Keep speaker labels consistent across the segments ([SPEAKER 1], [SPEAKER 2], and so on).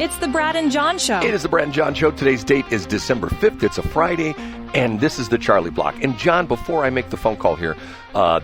[SPEAKER 1] It's the Brad and John Show.
[SPEAKER 2] It is the Brad and John Show. Today's date is December 5th. It's a Friday, and this is the Charlie Block. And, John, before I make the phone call here,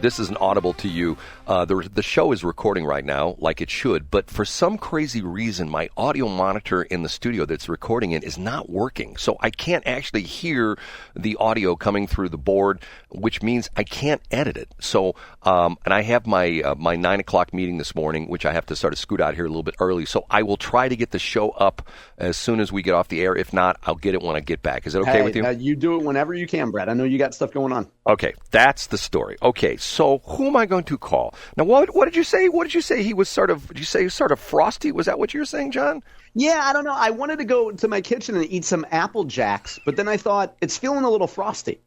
[SPEAKER 2] this is an audible to you. The show is recording right now, like it should, but for some crazy reason, my audio monitor in the studio that's recording in is not working. So I can't actually hear the audio coming through the board, which means I can't edit it. So, and I have my 9 o'clock meeting this morning, which I have to sort of scoot out here a little bit early. So I will try to get the show up as soon as we get off the air. If not, I'll get it when I get back. Is that okay with you?
[SPEAKER 3] You do it whenever you can, Brad. I know you got stuff going on.
[SPEAKER 2] Okay, that's the story. Okay, so who am I going to call? Now, what did you say? What did you say? He was sort of, did you say he was sort of frosty? Was that what you were saying, John?
[SPEAKER 3] Yeah, I don't know. I wanted to go to my kitchen and eat some Apple Jacks, but then I thought it's feeling a little frosty.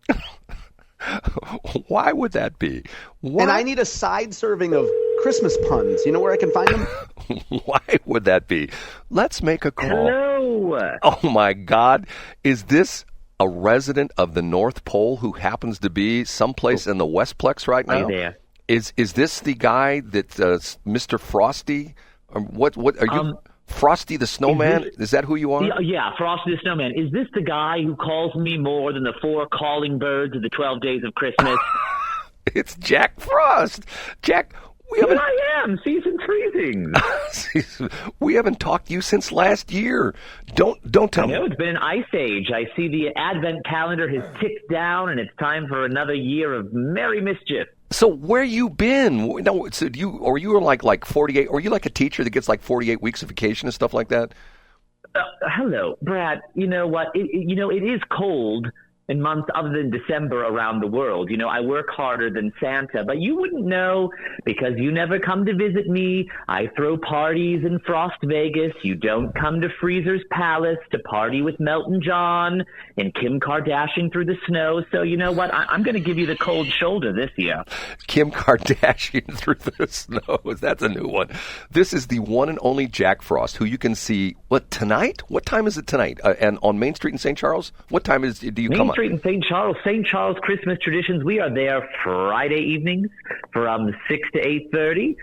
[SPEAKER 2] Why would that be? Why?
[SPEAKER 3] And I need a side serving of Christmas puns. You know where I can find them?
[SPEAKER 2] Why would that be? Let's make a call.
[SPEAKER 4] Hello.
[SPEAKER 2] Oh, my God. Is this a resident of the North Pole who happens to be someplace in the Westplex right now?
[SPEAKER 4] Are you there?
[SPEAKER 2] Is this the guy that Mr. Frosty? Or what are you? Frosty the Snowman? Is that who you are?
[SPEAKER 4] Yeah, Frosty the Snowman. Is this the guy who calls me more than the 4 calling birds of the 12 days of Christmas?
[SPEAKER 2] It's Jack Frost. Jack,
[SPEAKER 4] Here I am, season freezing.
[SPEAKER 2] We haven't talked to you since last year. Don't tell me.
[SPEAKER 4] I know, it's been an ice age. I see the advent calendar has ticked down, and it's time for another year of merry mischief.
[SPEAKER 2] So where you been? No, so you were like 48? Or you like a teacher that gets like 48 weeks of vacation and stuff like that?
[SPEAKER 4] Hello, Brad. You know what? It is cold in months other than December around the world. You know, I work harder than Santa, but you wouldn't know because you never come to visit me. I throw parties in Frost Vegas. You don't come to Freezer's Palace to party with Melton John and Kim Kardashian through the snow. So you know what? I'm going to give you the cold shoulder this year.
[SPEAKER 2] Kim Kardashian through the snow. That's a new one. This is the one and only Jack Frost, who you can see, tonight? What time is it tonight? And on Main Street in St. Charles? What time do you come on?
[SPEAKER 4] Street in St. Charles Christmas Traditions. We are there Friday evenings from 6 to 8:30,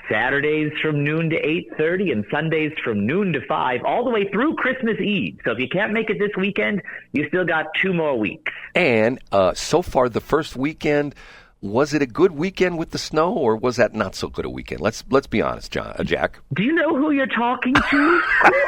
[SPEAKER 4] Saturdays from noon to 8:30, and Sundays from noon to 5, all the way through Christmas Eve. So if you can't make it this weekend, you still got 2 more weeks.
[SPEAKER 2] And so far, the first weekend, was it a good weekend with the snow, or was that not so good a weekend? Let's be honest, Jack.
[SPEAKER 4] Do you know who you're talking to? Who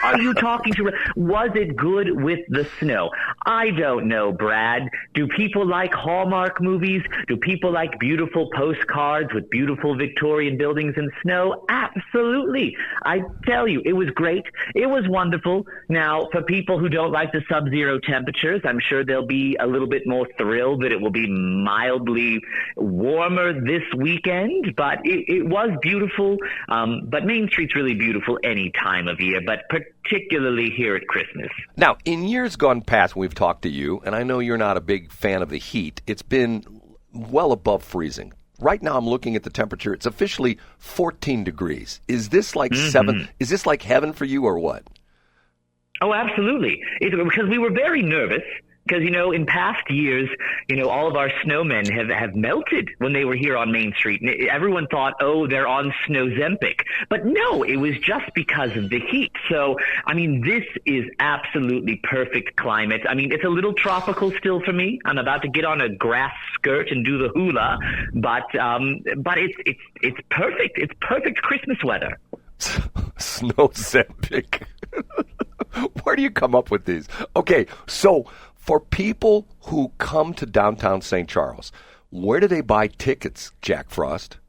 [SPEAKER 4] are you talking to? Was it good with the snow? I don't know, Brad. Do people like Hallmark movies? Do people like beautiful postcards with beautiful Victorian buildings and snow? Absolutely. I tell you, it was great. It was wonderful. Now, for people who don't like the sub-zero temperatures, I'm sure they'll be a little bit more thrilled that it will be mildly warmer this weekend, but it was beautiful. But Main Street's really beautiful any time of year, but particularly here at Christmas.
[SPEAKER 2] Now, in years gone past, when we've talked to you, and I know you're not a big fan of the heat, it's been well above freezing. Right now, I'm looking at the temperature. It's officially 14 degrees. Is this like 7? Is this like heaven for you, or what?
[SPEAKER 4] Oh, absolutely. Because we were very nervous. Because, in past years, all of our snowmen have melted when they were here on Main Street. And everyone thought, they're on Snowzempic. But no, it was just because of the heat. So, this is absolutely perfect climate. It's a little tropical still for me. I'm about to get on a grass skirt and do the hula. But it's perfect. It's perfect Christmas weather.
[SPEAKER 2] Snowzempic. Where do you come up with these? Okay, so for people who come to downtown St. Charles, where do they buy tickets, Jack Frost?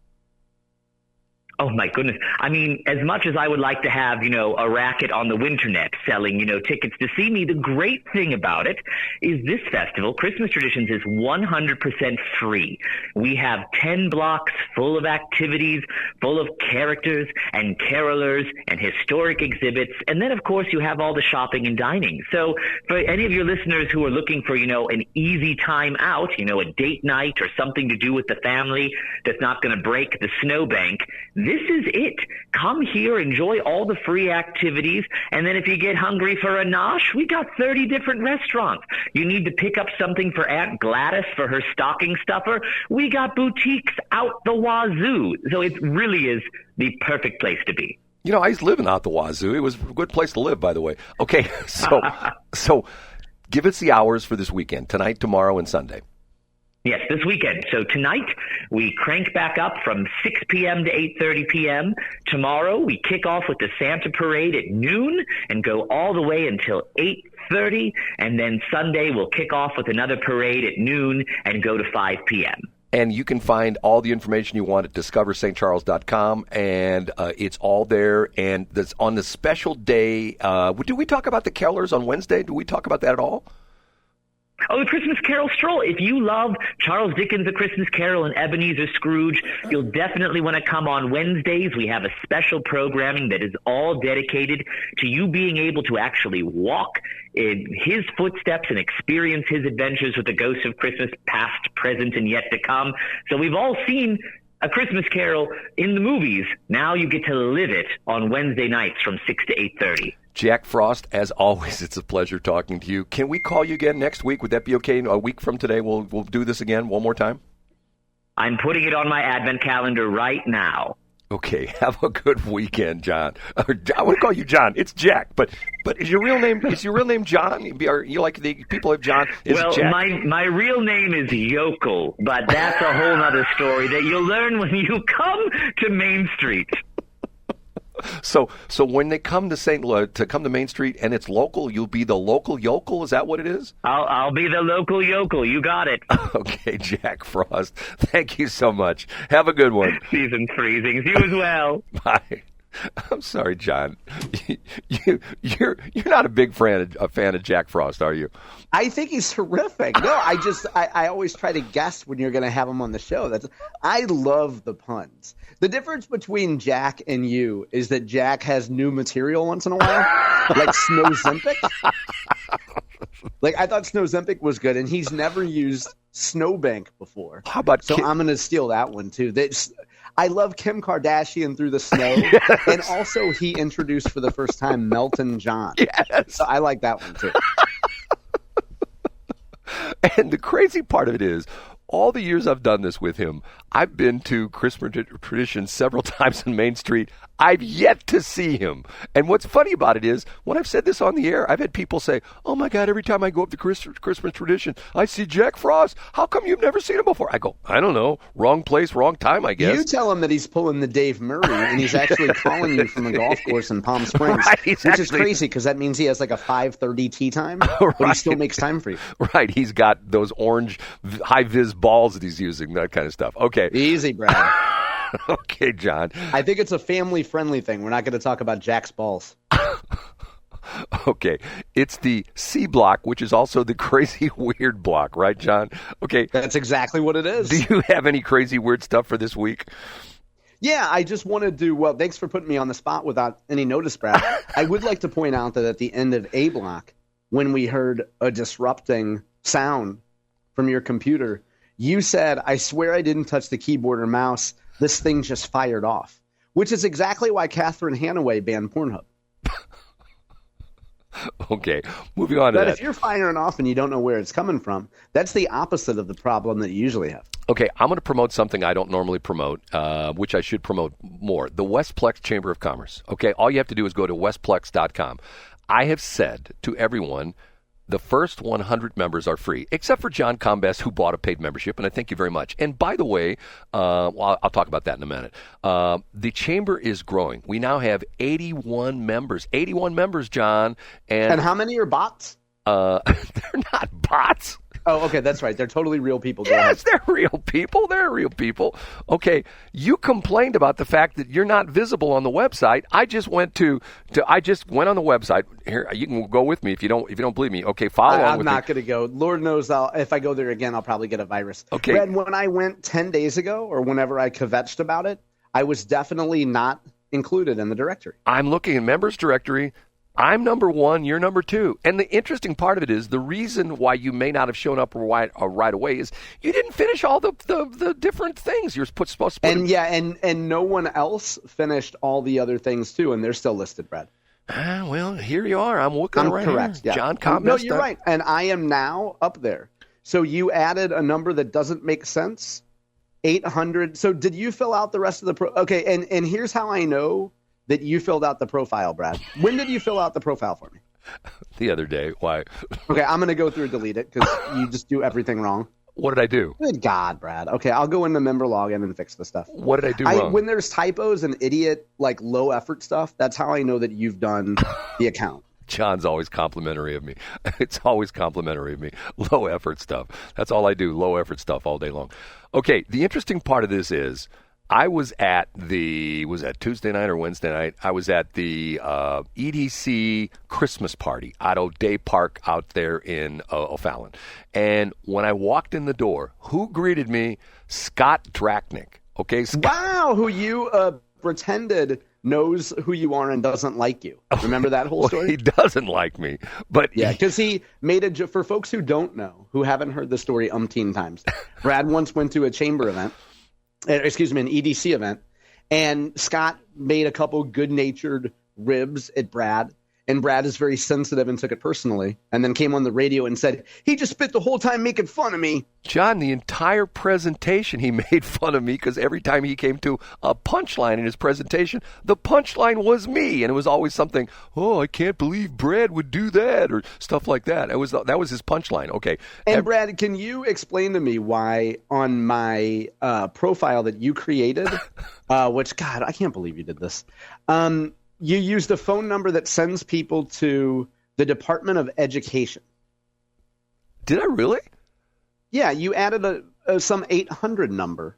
[SPEAKER 4] Oh, my goodness. As much as I would like to have, a racket on the winternet selling, tickets to see me, the great thing about it is this festival, Christmas Traditions, is 100% free. We have 10 blocks full of activities, full of characters and carolers and historic exhibits. And then, of course, you have all the shopping and dining. So for any of your listeners who are looking for, an easy time out, a date night or something to do with the family that's not going to break the snowbank, this is it. Come here, enjoy all the free activities, and then if you get hungry for a nosh, we got 30 different restaurants. You need to pick up something for Aunt Gladys for her stocking stuffer, we got boutiques out the wazoo. So it really is the perfect place to be.
[SPEAKER 2] I used to live in out the wazoo. It was a good place to live, by the way. Okay, so give us the hours for this weekend, tonight, tomorrow, and Sunday.
[SPEAKER 4] Yes, this weekend. So tonight, we crank back up from 6 p.m. to 8:30 p.m. Tomorrow, we kick off with the Santa Parade at noon and go all the way until 8:30. And then Sunday, we'll kick off with another parade at noon and go to 5 p.m.
[SPEAKER 2] And you can find all the information you want at discoverstcharles.com, and it's all there. And on the special day, do we talk about the Kellers on Wednesday? Do we talk about that at all?
[SPEAKER 4] Oh, the Christmas Carol stroll. If you love Charles Dickens' A Christmas Carol and Ebenezer Scrooge, you'll definitely want to come on Wednesdays. We have a special programming that is all dedicated to you being able to actually walk in his footsteps and experience his adventures with the ghosts of Christmas past, present, and yet to come. So we've all seen A Christmas Carol in the movies. Now you get to live it on Wednesday nights from 6 to 8:30.
[SPEAKER 2] Jack Frost, as always, it's a pleasure talking to you. Can we call you again next week? Would that be okay? A week from today, we'll do this again one more time?
[SPEAKER 4] I'm putting it on my advent calendar right now.
[SPEAKER 2] Okay, have a good weekend, John. I want to call you John. It's Jack, but is your real name John? Are you like the people of John?
[SPEAKER 4] Well,
[SPEAKER 2] Jack?
[SPEAKER 4] my real name is Yokel, but that's a whole other story that you'll learn when you come to Main Street.
[SPEAKER 2] So when they come to Main Street and it's local, you'll be the local yokel. Is that what it is?
[SPEAKER 4] I'll be the local yokel. You got it.
[SPEAKER 2] Okay, Jack Frost. Thank you so much. Have a good one.
[SPEAKER 4] Season's freezing. You as well.
[SPEAKER 2] Bye. I'm sorry, John. You're not a big fan of Jack Frost, are you?
[SPEAKER 3] I think he's terrific. No, I always try to guess when you're going to have him on the show. I love the puns. The difference between Jack and you is that Jack has new material once in a while, like Snowzempic. Like, I thought Snowzempic was good, and he's never used Snowbank before.
[SPEAKER 2] How about
[SPEAKER 3] So I'm going to steal that one, too. I love Kim Kardashian through the snow,
[SPEAKER 2] Yes.
[SPEAKER 3] and also he introduced for the first time Melton John.
[SPEAKER 2] Yes.
[SPEAKER 3] So I like that one, too.
[SPEAKER 2] And the crazy part of it is, all the years I've done this with him, I've been to Christmas Tradition several times on Main Street. I've yet to see him. And what's funny about it is, when I've said this on the air, I've had people say, oh my God, every time I go up to Christmas Tradition, I see Jack Frost. How come you've never seen him before? I go, I don't know. Wrong place, wrong time, I guess.
[SPEAKER 3] You tell him that he's pulling the Dave Murray, and he's actually calling you from a golf course in Palm Springs,
[SPEAKER 2] Right,
[SPEAKER 3] which
[SPEAKER 2] exactly.
[SPEAKER 3] is crazy because that means he has like a 5:30 tee time, but he still makes time for you.
[SPEAKER 2] Right, he's got those orange high-vis balls that he's using, that kind of stuff. Okay.
[SPEAKER 3] Easy, Brad.
[SPEAKER 2] Okay, John.
[SPEAKER 3] I think it's a family-friendly thing. We're not going to talk about Jack's balls.
[SPEAKER 2] Okay, it's the C block, which is also the crazy weird block, right, John? Okay.
[SPEAKER 3] That's exactly what it is.
[SPEAKER 2] Do you have any crazy weird stuff for this week?
[SPEAKER 3] Yeah, I just wanted to, well, thanks for putting me on the spot without any notice, Brad. I would like to point out that at the end of A block, when we heard a disrupting sound from your computer, you said, I swear I didn't touch the keyboard or mouse. This thing just fired off, which is exactly why Catherine Hanaway banned Pornhub.
[SPEAKER 2] Okay, moving on to
[SPEAKER 3] But
[SPEAKER 2] that.
[SPEAKER 3] if you're firing off and you don't know where it's coming from, that's the opposite of the problem that you usually have.
[SPEAKER 2] Okay, I'm going to promote something I don't normally promote, which I should promote more. The Westplex Chamber of Commerce. Okay, all you have to do is go to westplex.com. I have said to everyone, the first 100 members are free, except for John Combest, who bought a paid membership, and I thank you very much. And by the way, I'll talk about that in a minute. The chamber is growing. We now have 81 members. 81 members, John.
[SPEAKER 3] And how many are bots?
[SPEAKER 2] They're not bots.
[SPEAKER 3] Oh, okay, that's right. They're totally real people. Go
[SPEAKER 2] Yes,
[SPEAKER 3] ahead.
[SPEAKER 2] they're real people. They're real people. Okay, you complained about the fact that you're not visible on the website. I just went on the website. Here, you can go with me if you don't believe me. Okay, follow along
[SPEAKER 3] I'm
[SPEAKER 2] with
[SPEAKER 3] not
[SPEAKER 2] me.
[SPEAKER 3] going to go. Lord knows if I go there again, I'll probably get a virus.
[SPEAKER 2] Okay.
[SPEAKER 3] Brad, when I went 10 days ago or whenever I kvetched about it, I was definitely not included in the directory.
[SPEAKER 2] I'm looking at members directory. I'm number 1, you're number 2. And the interesting part of it is the reason why you may not have shown up right away is you didn't finish all the different things you're supposed to put in.
[SPEAKER 3] And no one else finished all the other things too, and they're still listed, Brad.
[SPEAKER 2] Well, here you are. I'm looking
[SPEAKER 3] I'm
[SPEAKER 2] right
[SPEAKER 3] correct.
[SPEAKER 2] here.
[SPEAKER 3] Yeah.
[SPEAKER 2] John Combest.
[SPEAKER 3] No, you're right. And I am now up there. So you added a number that doesn't make sense. 800. So did you fill out the rest of the okay, and here's how I know that you filled out the profile, Brad. When did you fill out the profile for me?
[SPEAKER 2] The other day. Why?
[SPEAKER 3] Okay, I'm going to go through and delete it because you just do everything wrong.
[SPEAKER 2] What did I do?
[SPEAKER 3] Good God, Brad. Okay, I'll go into member login and fix the stuff.
[SPEAKER 2] What did I do wrong?
[SPEAKER 3] When there's typos and idiot, like low effort stuff, that's how I know that you've done the account.
[SPEAKER 2] John's always complimentary of me. It's always complimentary of me. Low effort stuff. That's all I do. Low effort stuff all day long. Okay, the interesting part of this is I was at was that Tuesday night or Wednesday night? I was at the EDC Christmas party at O'Day Park out there in O'Fallon. And when I walked in the door, who greeted me? Scott Drachnik. Okay, Scott.
[SPEAKER 3] Wow, who you pretended knows who you are and doesn't like you. Remember that whole story?
[SPEAKER 2] He doesn't like me. But
[SPEAKER 3] yeah, because he made a for folks who don't know, who haven't heard the story umpteen times, Brad once went to a chamber event. An EDC event, and Scott made a couple good-natured ribs at Brad, and Brad is very sensitive and took it personally, and then came on the radio and said, he just spent the whole time making fun of me.
[SPEAKER 2] John, the entire presentation, he made fun of me because every time he came to a punchline in his presentation, the punchline was me, and it was always something, oh, I can't believe Brad would do that, or stuff like that. That was his punchline. Okay.
[SPEAKER 3] And Brad, can you explain to me why on my profile that you created, which, God, I can't believe you did this, you used a phone number that sends people to the Department of Education.
[SPEAKER 2] Did I really?
[SPEAKER 3] Yeah, you added some 800 number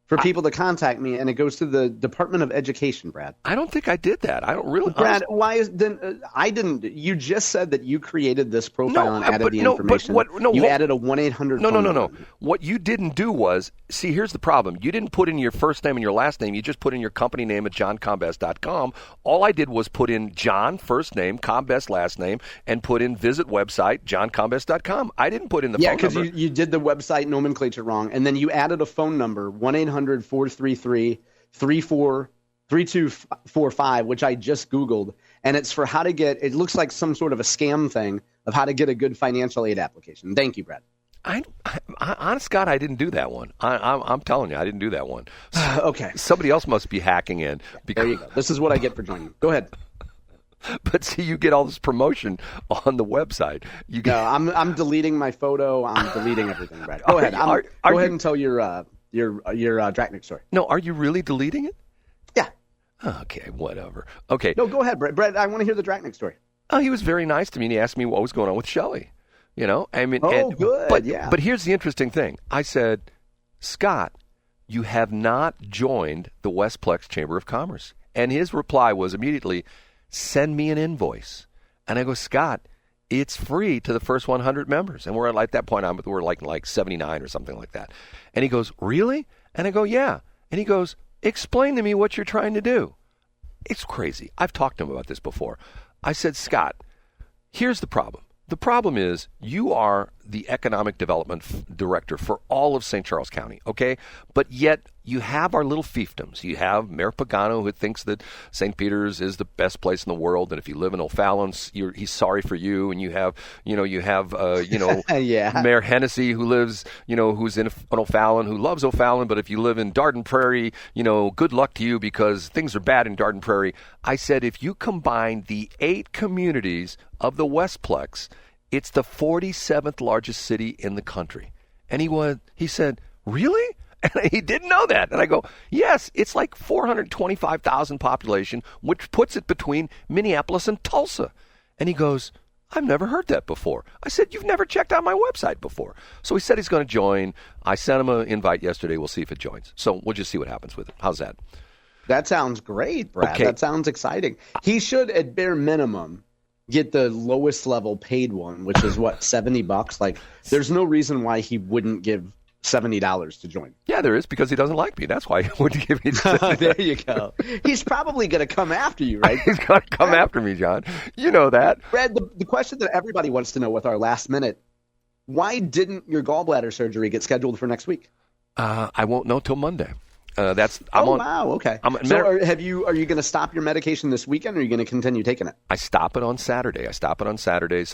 [SPEAKER 3] for people to contact me, and it goes to the Department of Education, Brad.
[SPEAKER 2] I don't think I did that. I don't really.
[SPEAKER 3] Brad, why is then? I didn't. You just said that you created this profile and added the information. You added a 1-800.
[SPEAKER 2] No. What you didn't do was, see, here's the problem. You didn't put in your first name and your last name. You just put in your company name at johncombest.com. All I did was put in John first name, Combest last name, and put in visit website johncombest.com. I didn't put in the phone number.
[SPEAKER 3] Yeah, because you did the website nomenclature wrong, and then you added a phone number 1-800-433-3245, which I just Googled, and it's for how to get, it looks like some sort of a scam thing of how to get a good financial aid application. Thank you, Brad.
[SPEAKER 2] Honest God, I didn't do that one. I'm telling you, I didn't do that one.
[SPEAKER 3] Okay.
[SPEAKER 2] Somebody else must be hacking in.
[SPEAKER 3] There you go. This is what I get for joining. Go ahead.
[SPEAKER 2] But see, you get all this promotion on the website.
[SPEAKER 3] No, I'm deleting my photo. I'm deleting everything, Brad. Go ahead. Go ahead and tell your Drachnik story.
[SPEAKER 2] No, are you really deleting it?
[SPEAKER 3] Yeah.
[SPEAKER 2] Okay, whatever. Okay.
[SPEAKER 3] No, go ahead, Brad. Brad, I want to hear the Drachnik story.
[SPEAKER 2] Oh, he was very nice to me, and he asked me what was going on with Shelley. You know, I mean,
[SPEAKER 3] good.
[SPEAKER 2] But here's the interesting thing. I said, Scott, you have not joined the Westplex Chamber of Commerce. And his reply was immediately, send me an invoice. And I go, Scott, it's free to the first 100 members. And we're at that point, we're like 79 or something like that. And he goes, really? And I go, yeah. And he goes, explain to me what you're trying to do. It's crazy. I've talked to him about this before. I said, Scott, here's the problem. The problem is you are the economic development director for all of St. Charles County, okay? But yet you have our little fiefdoms. You have Mayor Pagano, who thinks that St. Peter's is the best place in the world, and if you live in O'Fallon, he's sorry for you. And you have
[SPEAKER 3] yeah.
[SPEAKER 2] Mayor Hennessy, who lives, who's in O'Fallon, who loves O'Fallon, but if you live in Darden Prairie, good luck to you because things are bad in Darden Prairie. I said, if you combine the 8 communities of the Westplex, it's the 47th largest city in the country. And he said, really? And he didn't know that. And I go, yes, it's like 425,000 population, which puts it between Minneapolis and Tulsa. And he goes, I've never heard that before. I said, you've never checked out my website before. So he said he's going to join. I sent him an invite yesterday. We'll see if it joins. So we'll just see what happens with it. How's that?
[SPEAKER 3] That sounds great, Brad.
[SPEAKER 2] Okay.
[SPEAKER 3] That sounds exciting. He should, at bare minimum, get the lowest level paid one, which is what, $70? Like, there's no reason why he wouldn't give $70 to join.
[SPEAKER 2] Yeah, there is, because he doesn't like me. That's why he wouldn't give me $70.
[SPEAKER 3] There you go. He's probably going to come after you, right?
[SPEAKER 2] He's going to come after me, John. You know that.
[SPEAKER 3] Brad, the question that everybody wants to know with our last minute, why didn't your gallbladder surgery get scheduled for next week?
[SPEAKER 2] I won't know till Monday.
[SPEAKER 3] Wow, okay. Are you going to stop your medication this weekend, or are you going to continue taking it?
[SPEAKER 2] I stop it on Saturday. So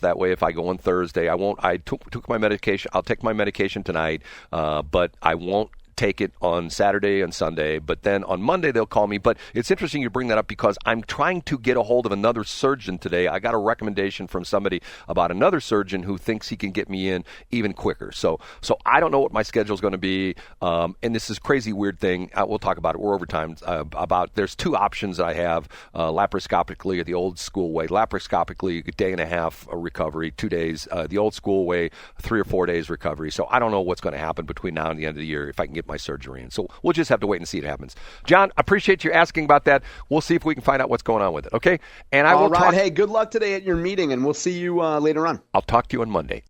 [SPEAKER 2] that way if I go on Thursday, I won't. I took my medication. I'll take my medication tonight, but I won't take it on Saturday and Sunday, but then on Monday they'll call me. But it's interesting you bring that up because I'm trying to get a hold of another surgeon today. I got a recommendation from somebody about another surgeon who thinks he can get me in even quicker. So I don't know what my schedule is going to be. And this is crazy weird thing. We'll talk about it. We're over time. There's two options that I have: laparoscopically, the old school way. Laparoscopically, a day and a half recovery, 2 days. The old school way, 3 or 4 days recovery. So I don't know what's going to happen between now and the end of the year if I can get my surgery in. So we'll just have to wait and see what happens. John, I appreciate you asking about that. We'll see if we can find out what's going on with it. Okay? And I will talk.
[SPEAKER 3] Hey, good luck today at your meeting, and we'll see you later on.
[SPEAKER 2] I'll talk to you on Monday.